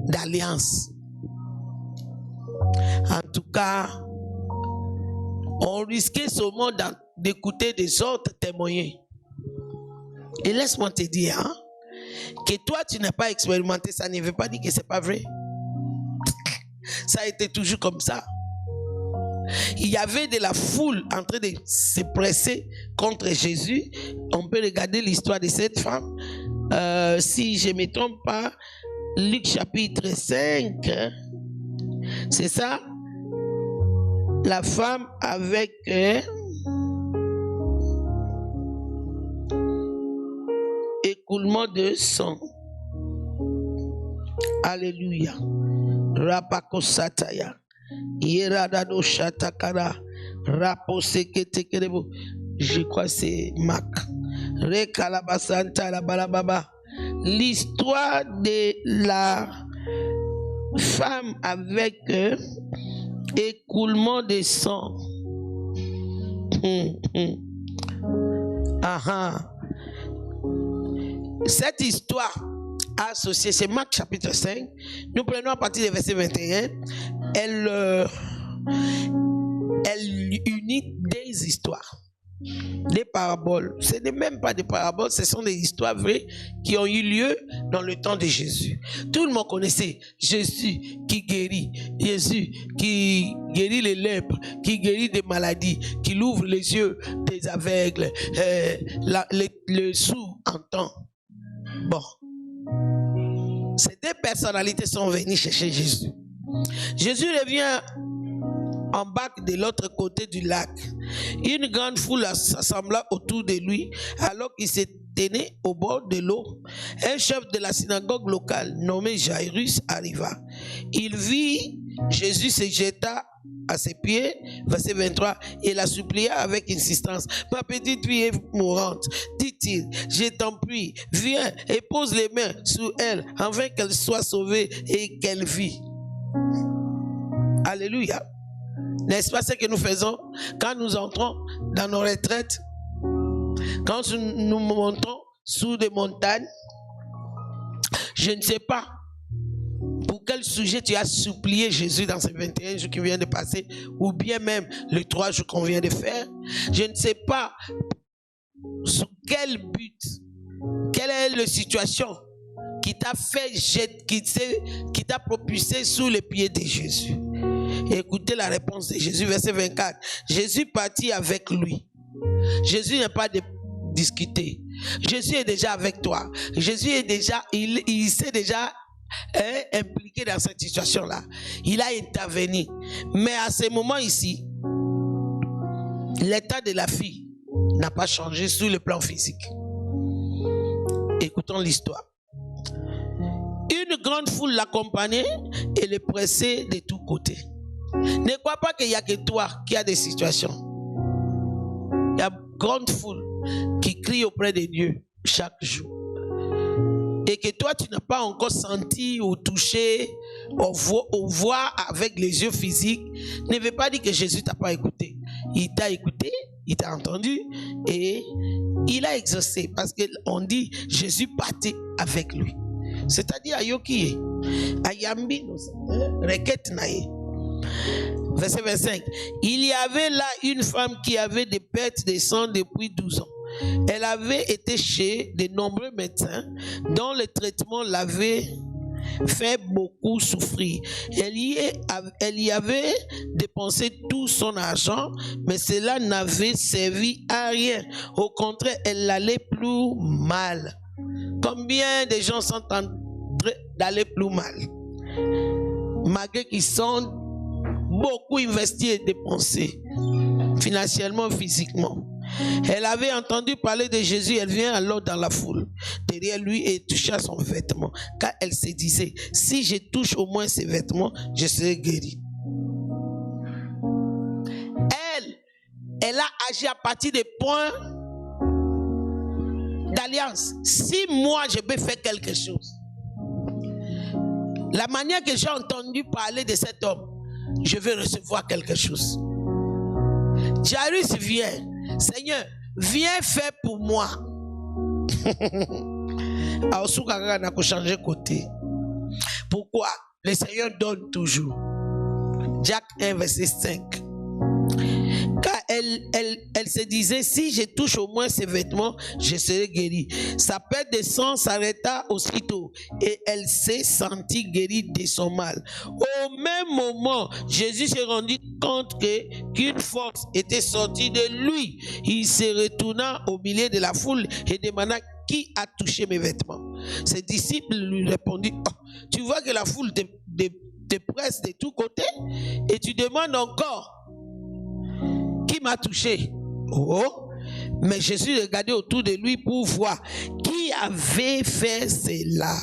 [SPEAKER 1] d'alliance, en tout cas, on risquait seulement d'écouter des autres témoigner. Et laisse-moi te dire, hein, que toi tu n'as pas expérimenté, ça ne veut pas dire que c'est pas vrai. Ça a été toujours comme ça. Il y avait de la foule en train de se presser contre Jésus. On peut regarder l'histoire de cette femme. Si je ne me trompe pas, Luc chapitre 5, c'est ça? La femme avec écoulement de sang. Alléluia. Rapakosataya. Yeradado shatakara. Raposeketekerebo. Je crois que c'est Mac. Rekalabasanta la balababa. L'histoire de la femme avec écoulement de sang. Cette histoire associée, c'est Marc chapitre 5. Nous prenons à partir du verset 21. Elle unit des histoires, des paraboles. Ce n'est même pas des paraboles, ce sont des histoires vraies qui ont eu lieu dans le temps de Jésus. Tout le monde connaissait Jésus qui guérit, Jésus qui guérit les lèpres, qui guérit des maladies, qui ouvre les yeux des aveugles, le sourd entend. Bon, ces deux personnalités sont venues chercher Jésus. Jésus revient en barque de l'autre côté du lac. Une grande foule s'assembla autour de lui alors qu'il se tenait au bord de l'eau. Un chef de la synagogue locale nommé Jairus arriva. Il vit Jésus, se jeta à ses pieds, verset 23, et la supplia avec insistance. Ma petite fille est mourante, dit-il, je t'en prie, viens et pose les mains sur elle, afin qu'elle soit sauvée et qu'elle vit. Alléluia. N'est-ce pas ce que nous faisons quand nous entrons dans nos retraites, quand nous montons sous des montagnes? Je ne sais pas pour quel sujet tu as supplié Jésus dans ces 21 jours qui viennent de passer, ou bien même les 3 jours qu'on vient de faire. Je ne sais pas sur quel but, quelle est la situation qui t'a fait qui t'a propulsé sous les pieds de Jésus. Écoutez la réponse de Jésus, verset 24. Jésus partit avec lui. Jésus n'a pas de discuter. Jésus est déjà avec toi. Jésus est déjà, il s'est déjà impliqué dans cette situation-là. Il a intervenu. Mais à ce moment ici, l'état de la fille n'a pas changé sur le plan physique. Écoutons l'histoire. Une grande foule l'accompagnait et le pressait de tous côtés. Ne crois pas qu'il n'y a que toi qui a des situations. Il y a une grande foule qui crie auprès de Dieu chaque jour. Et que toi, tu n'as pas encore senti ou touché ou voir avec les yeux physiques, ne veut pas dire que Jésus ne t'a pas écouté. Il t'a écouté, il t'a entendu et il a exaucé. Parce qu'on dit Jésus partait avec lui. C'est-à-dire à Yoki, à Yambi, requête naïe. Verset 25. Il y avait là une femme qui avait des pertes de sang depuis 12 ans. Elle avait été chez de nombreux médecins dont le traitement l'avait fait beaucoup souffrir. Elle y avait dépensé tout son argent, mais cela n'avait servi à rien. Au contraire, elle allait plus mal. Combien de gens sont en train d'aller plus mal, malgré qu'ils sont beaucoup investis et dépensés, financièrement, physiquement. Elle avait entendu parler de Jésus. Elle vient alors dans la foule derrière lui et toucha son vêtement, car elle se disait, si je touche au moins ses vêtements, je serai guérie. Elle a agi à partir des points d'alliance. Si moi je peux faire quelque chose, la manière que j'ai entendu parler de cet homme, je vais recevoir quelque chose. Jairus vient. Seigneur, viens faire pour moi. Changer côté. Pourquoi? Le Seigneur donne toujours. Jacques 1, verset 5. Car elle se disait, si je touche au moins ses vêtements, je serai guérie. Sa perte de sang s'arrêta aussitôt et elle s'est sentie guérie de son mal. Au même moment, Jésus s'est rendu compte qu'une force était sortie de lui. Il se retourna au milieu de la foule et demanda, qui a touché mes vêtements? Ses disciples lui répondirent, oh, tu vois que la foule te presse de tous côtés et tu demandes encore, qui m'a touché? Oh, mais Jésus regardait autour de lui pour voir qui avait fait cela.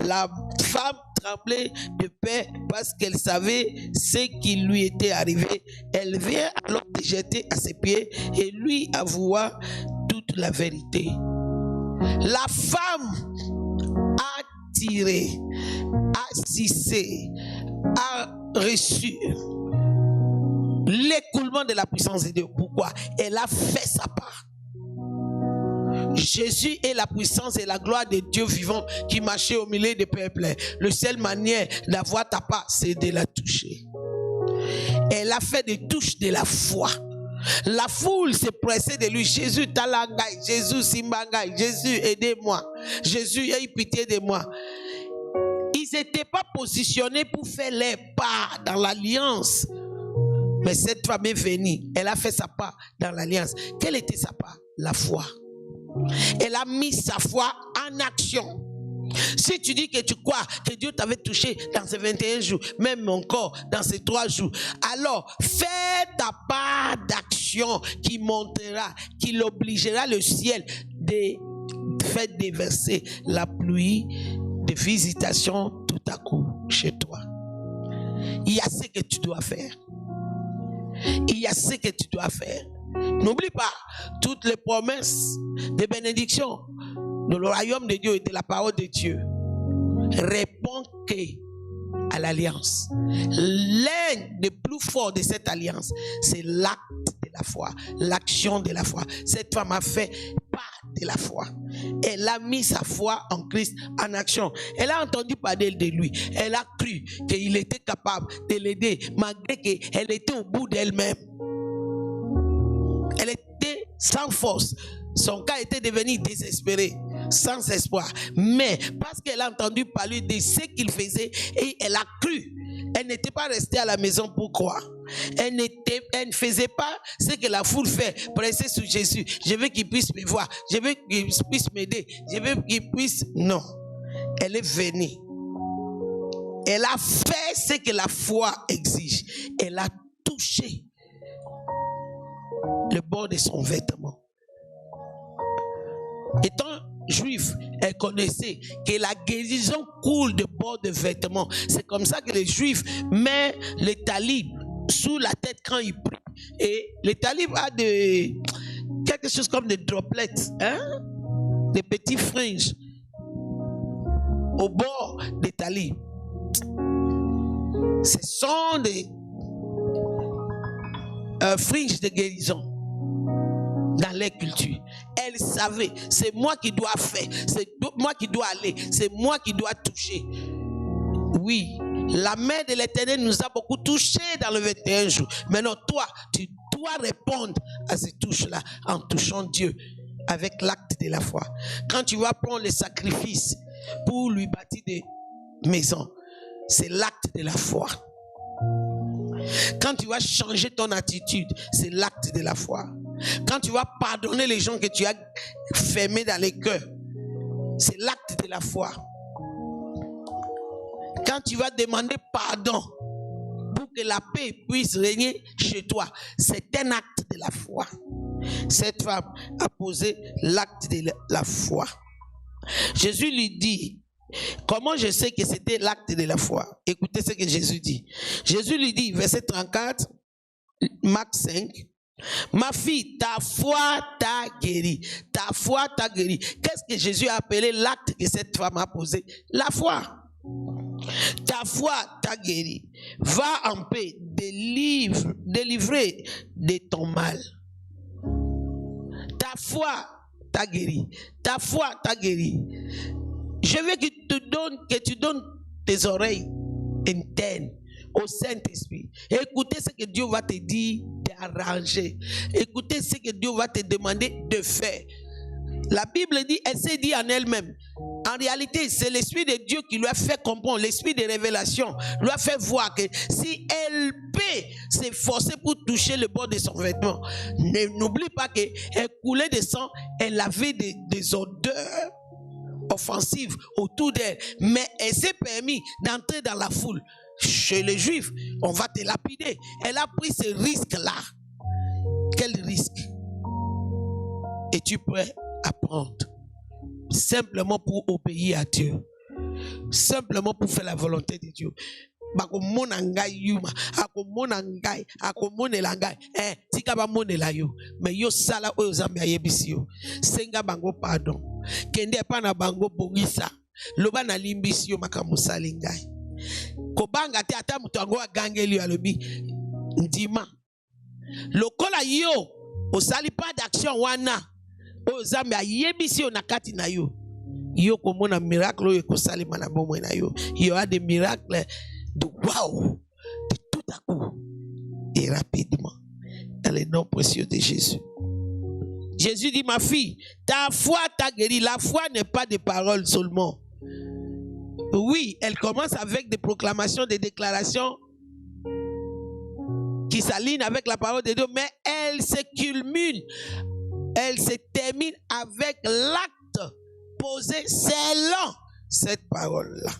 [SPEAKER 1] La femme tremblait de peur parce qu'elle savait ce qui lui était arrivé. Elle vient alors se jeter à ses pieds et lui avoua toute la vérité. La femme a tiré, a cissé, a reçu l'écoulement de la puissance de Dieu. Pourquoi? Elle a fait sa part. Jésus est la puissance et la gloire de Dieu vivant qui marchait au milieu des peuples. La seule manière d'avoir ta part, c'est de la toucher. Elle a fait des touches de la foi. La foule s'est pressée de lui. Jésus, talangai, Jésus, simbangai, Jésus, aidez-moi. Jésus, aie pitié de moi. Ils n'étaient pas positionnés pour faire les pas dans l'alliance. Mais cette femme est venue, elle a fait sa part dans l'alliance. Quelle était sa part? La foi. Elle a mis sa foi en action. Si tu dis que tu crois que Dieu t'avait touché dans ces 21 jours, même encore dans ces 3 jours, alors fais ta part d'action qui montera, qui l'obligera le ciel de faire déverser la pluie de visitation tout à coup chez toi. Il y a ce que tu dois faire. Il y a ce que tu dois faire. N'oublie pas, toutes les promesses de bénédiction de le royaume de Dieu et de la parole de Dieu répondent à l'alliance. L'un des plus forts de cette alliance, c'est l'acte de la foi, l'action de la foi. Cette femme a fait part de la foi. Elle a mis sa foi en Christ en action. Elle a entendu parler de lui. Elle a cru qu'il était capable de l'aider malgré qu'elle était au bout d'elle-même. Elle était sans force. Son cas était devenu désespéré, sans espoir. Mais parce qu'elle a entendu parler de ce qu'il faisait et elle a cru, elle n'était pas restée à la maison pour croire. Elle ne faisait pas ce que la foule fait, presser sur Jésus. Je veux qu'il puisse me voir, je veux qu'il puisse m'aider, je veux qu'il puisse... Non, elle est venue. Elle a fait ce que la foi exige. Elle a touché le bord de son vêtement. Étant juif, elle connaissait que la guérison coule de bord de vêtements. C'est comme ça que les juifs mettent le talib sous la tête quand ils prient. Et le talib a quelque chose comme des droplets, hein? Des petits fringes au bord des talibs. Ce sont des fringes de guérison dans les cultures. Elle savait, c'est moi qui dois faire, c'est moi qui dois aller, c'est moi qui dois toucher. Oui, La main de l'Éternel nous a beaucoup touchés dans le 21 jours. Maintenant, toi, tu dois répondre à ces touches-là en touchant Dieu avec l'acte de la foi. Quand tu vas prendre les sacrifices pour lui bâtir des maisons, c'est l'acte de la foi. Quand tu vas changer ton attitude, c'est l'acte de la foi. Quand tu vas pardonner les gens que tu as fermés dans les cœurs, c'est l'acte de la foi. Quand tu vas demander pardon pour que la paix puisse régner chez toi, c'est un acte de la foi. Cette femme a posé l'acte de la foi. Jésus lui dit, comment je sais que c'était l'acte de la foi? Écoutez ce que Jésus dit. Jésus lui dit, verset 34, Marc 5, ma fille, ta foi t'a guéri. Ta foi t'a guéri. Qu'est-ce que Jésus a appelé l'acte que cette femme a posé? La foi. Ta foi t'a guéri. Va en paix, délivrer de ton mal. Ta foi t'a guéri. Ta foi t'a guéri. Je veux que tu donnes tes oreilles internes au Saint-Esprit. Écoutez ce que Dieu va te dire d'arranger. Écoutez ce que Dieu va te demander de faire. La Bible dit, elle s'est dit en elle-même. En réalité, c'est l'Esprit de Dieu qui lui a fait comprendre, l'Esprit de révélation lui a fait voir que si elle peut s'efforcer pour toucher le bord de son vêtement, n'oublie pas qu'elle coulait de sang, elle avait des odeurs offensives autour d'elle, mais elle s'est permis d'entrer dans la foule. Chez les Juifs, on va te lapider. Elle a pris ce risque-là. Quel risque es-tu prêt à prendre? Simplement pour obéir à Dieu. Simplement pour faire la volonté de Dieu. Mais yo sala oyo zambe ayebisi yo. Senga bango pardon. Kende pa na bango bongisa. Loba na limbisi yo makambo salingai. Kobanga te ata mutu ango agangeli alobi ndima. Lokola yo osali pas d'action wana. O zambe ayebisi yo nakati na yo. Yo komona miracle oyo ekosalema na bomoi na yo. Yo a des miracles de wow, de tout à coup et rapidement dans le nom précieux de Jésus. Jésus dit, ma fille, ta foi t'a guéri. La foi n'est pas des paroles seulement. Oui, elle commence avec des proclamations, des déclarations qui s'alignent avec la parole de Dieu, mais elle se culmine, elle se termine avec l'acte posé selon cette parole-là.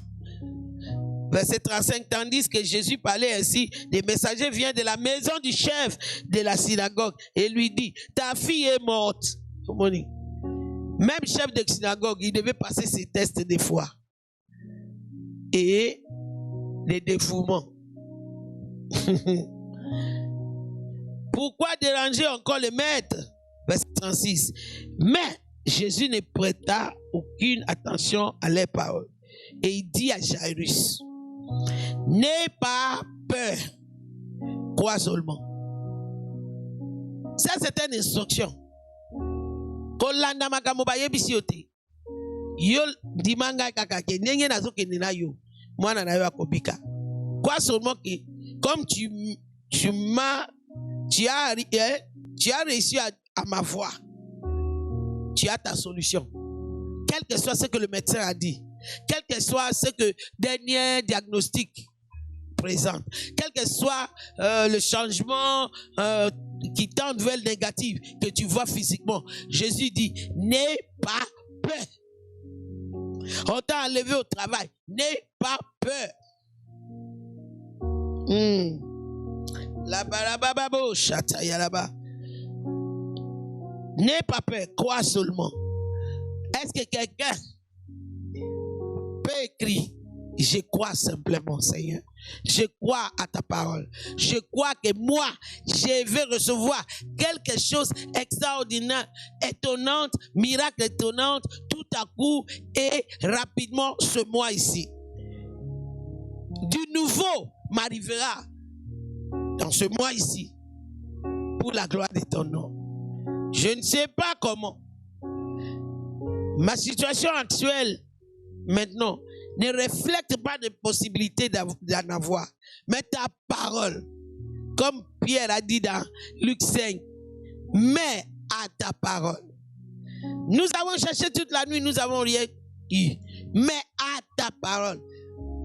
[SPEAKER 1] Verset 35, tandis que Jésus parlait ainsi, des messagers viennent de la maison du chef de la synagogue et lui dit, ta fille est morte. Même chef de synagogue, il devait passer ses tests de foi et des dévouements. Pourquoi déranger encore le maître? Verset 36. Mais Jésus ne prêta aucune attention à leurs paroles. Et il dit à Jairus, n'aie pas peur, crois seulement. Ça, c'est une instruction. Kolanda makambo bayebisi yote. Yo dimanga kakake nenge nazokende na yo. Mwana na yo akobika. Crois seulement que comme tu as réussi à ma voix, tu as ta solution. Quel que soit ce que le médecin a dit, quel que soit ce que dernier diagnostic présente, quel que soit le changement qui tend vers le négatif que tu vois physiquement, Jésus dit, n'aie pas peur. On t'a enlevé au travail, n'aie pas peur. N'aie pas peur, crois seulement. Est-ce que quelqu'un peut écrire, je crois simplement, Seigneur. Je crois à ta parole. Je crois que moi, je vais recevoir quelque chose d'extraordinaire, étonnante, miracle étonnant, tout à coup et rapidement ce mois ici. Du nouveau m'arrivera dans ce mois ici pour la gloire de ton nom. Je ne sais pas comment. Ma situation actuelle, maintenant, ne reflète pas de possibilité d'en avoir. Mais ta parole, comme Pierre a dit dans Luc 5, mets à ta parole. Nous avons cherché toute la nuit, nous n'avons rien eu. Mets à ta parole.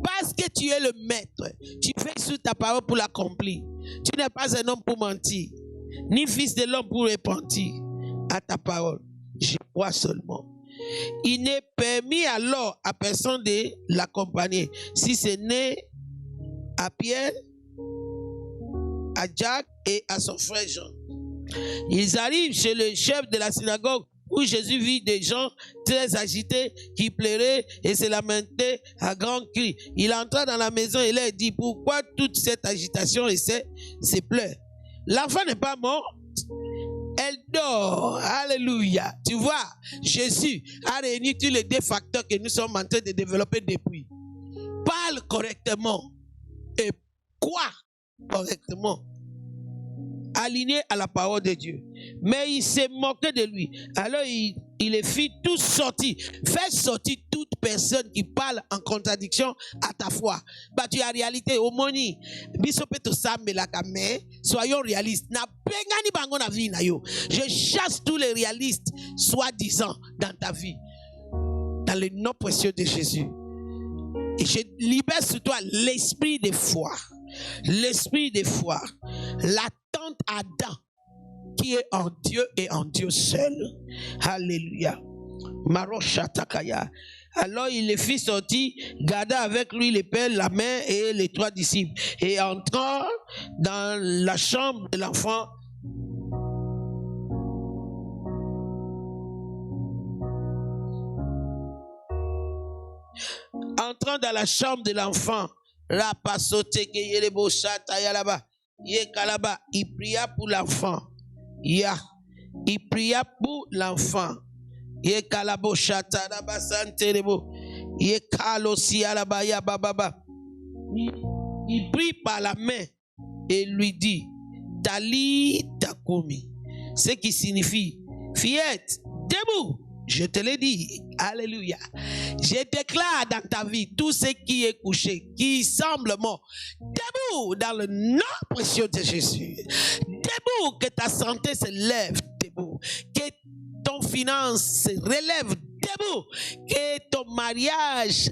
[SPEAKER 1] Parce que tu es le maître, tu fais sur ta parole pour l'accomplir. Tu n'es pas un homme pour mentir, ni fils de l'homme pour repentir. À ta parole, je crois seulement. Il n'est permis alors à personne de l'accompagner, si ce n'est à Pierre, à Jacques et à son frère Jean. Ils arrivent chez le chef de la synagogue où Jésus vit des gens très agités qui pleuraient et se lamentaient à grands cris. Il entra dans la maison et leur dit, pourquoi toute cette agitation et ces pleurs? L'enfant n'est pas mort, elle dort. Alléluia. Tu vois, Jésus a réuni tous les deux facteurs que nous sommes en train de développer depuis. Parle correctement et crois correctement. Aligné à la parole de Dieu. Mais il s'est moqué de lui. Alors il les fit tous sortir. Fais sortir toute personne qui parle en contradiction à ta foi. Bah tu as réalité. Au moni. Soyons réalistes. Je chasse tous les réalistes soi-disant dans ta vie. Dans le nom précieux de Jésus. Et je libère sur toi l'esprit de foi. L'esprit de foi. L'attente Adam qui est en Dieu et en Dieu seul. Alléluia. Maroshatakaya. Alors il les fit sortir, garda avec lui les pères, la mère et les trois disciples. Et entrant dans la chambre de l'enfant, il pria pour l'enfant. Il pria pour l'enfant. Il prit par la main et lui dit, Tali Takumi, ce qui signifie, fillette, debout. Je te l'ai dit, alléluia. Je déclare dans ta vie tout ce qui est couché, qui semble mort. Debout dans le nom précieux de Jésus. Debout, que ta santé se lève debout. Que ton finance se relève debout. Que ton mariage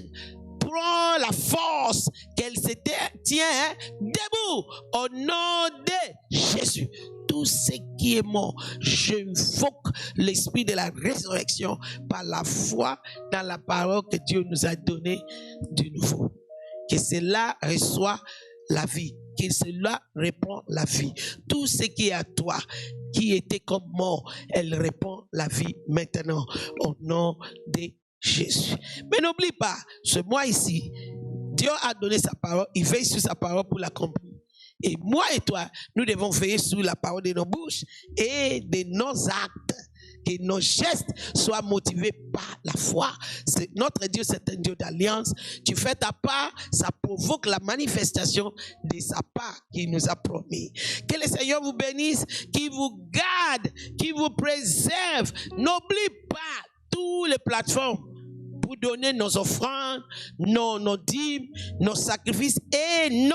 [SPEAKER 1] prend la force qu'elle se tient debout. Au nom de Jésus. Tout ce qui est mort, j'invoque l'esprit de la résurrection par la foi dans la parole que Dieu nous a donnée de nouveau. Que cela reçoit la vie, que cela répand la vie. Tout ce qui est à toi, qui était comme mort, elle répand la vie maintenant au nom de Jésus. Mais n'oublie pas, ce mois ici, Dieu a donné sa parole, il veille sur sa parole pour l'accomplir. Et moi et toi, nous devons veiller sur la parole de nos bouches et de nos actes. Que nos gestes soient motivés par la foi. Notre Dieu, c'est un Dieu d'alliance. Tu fais ta part, ça provoque la manifestation de sa part qu'il nous a promis. Que le Seigneur vous bénisse, qu'il vous garde, qu'il vous préserve. N'oublie pas toutes les plateformes pour donner nos offrandes, nos dîmes, nos sacrifices et nos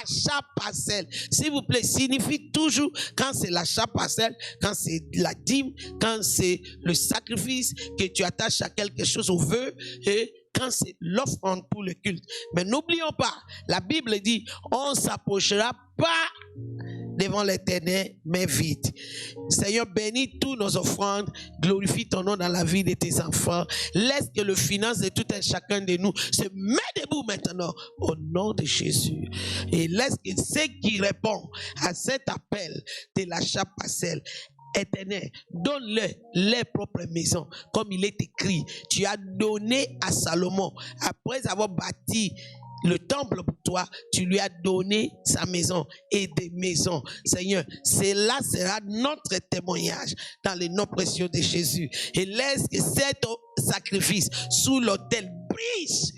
[SPEAKER 1] achat parcelle. S'il vous plaît, signifie toujours quand c'est l'achat parcelle, quand c'est la dîme, quand c'est le sacrifice que tu attaches à quelque chose au vœu et quand c'est l'offrande pour le culte. Mais n'oublions pas, la Bible dit, on ne s'approchera pas devant l'Éternel, mais vite. Seigneur, bénis tous nos offrandes, glorifie ton nom dans la vie de tes enfants. Laisse que le finance de tout un chacun de nous se mette debout maintenant au nom de Jésus. Et laisse que ceux qui répondent à cet appel de l'achat parcelle, Éternel, donne-leur leur propre maison, comme il est écrit. Tu as donné à Salomon, après avoir bâti le temple pour toi, tu lui as donné sa maison et des maisons. Seigneur, cela sera notre témoignage dans le nom précieux de Jésus. Et laisse que cet sacrifice sous l'autel brise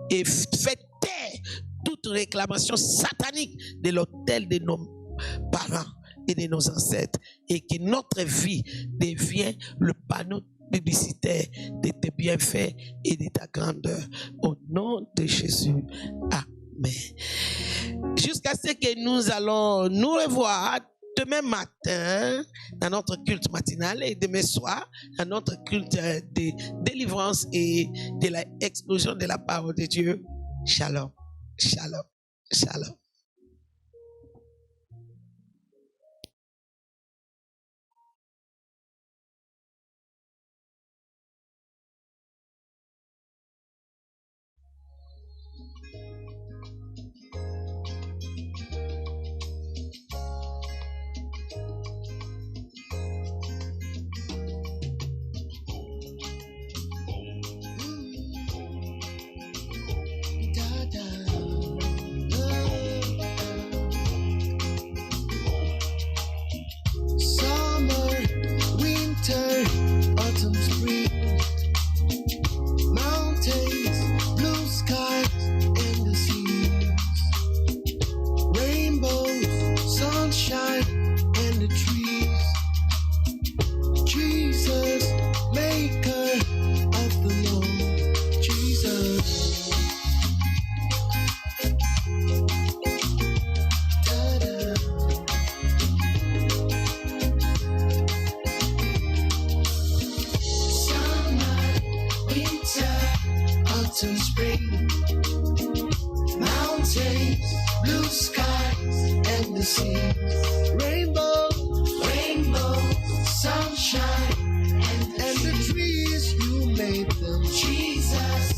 [SPEAKER 1] et fait taire toute réclamation satanique de l'autel de nos parents et de nos ancêtres, et que notre vie devienne le panneau publicitaire de tes bienfaits et de ta grandeur. Au nom de Jésus. Amen. Jusqu'à ce que nous allons nous revoir demain matin dans notre culte matinal et demain soir dans notre culte de délivrance et de l'explosion de la parole de Dieu. Shalom, shalom, shalom.
[SPEAKER 2] Rainbow, sunshine, and the trees you made them. Jesus.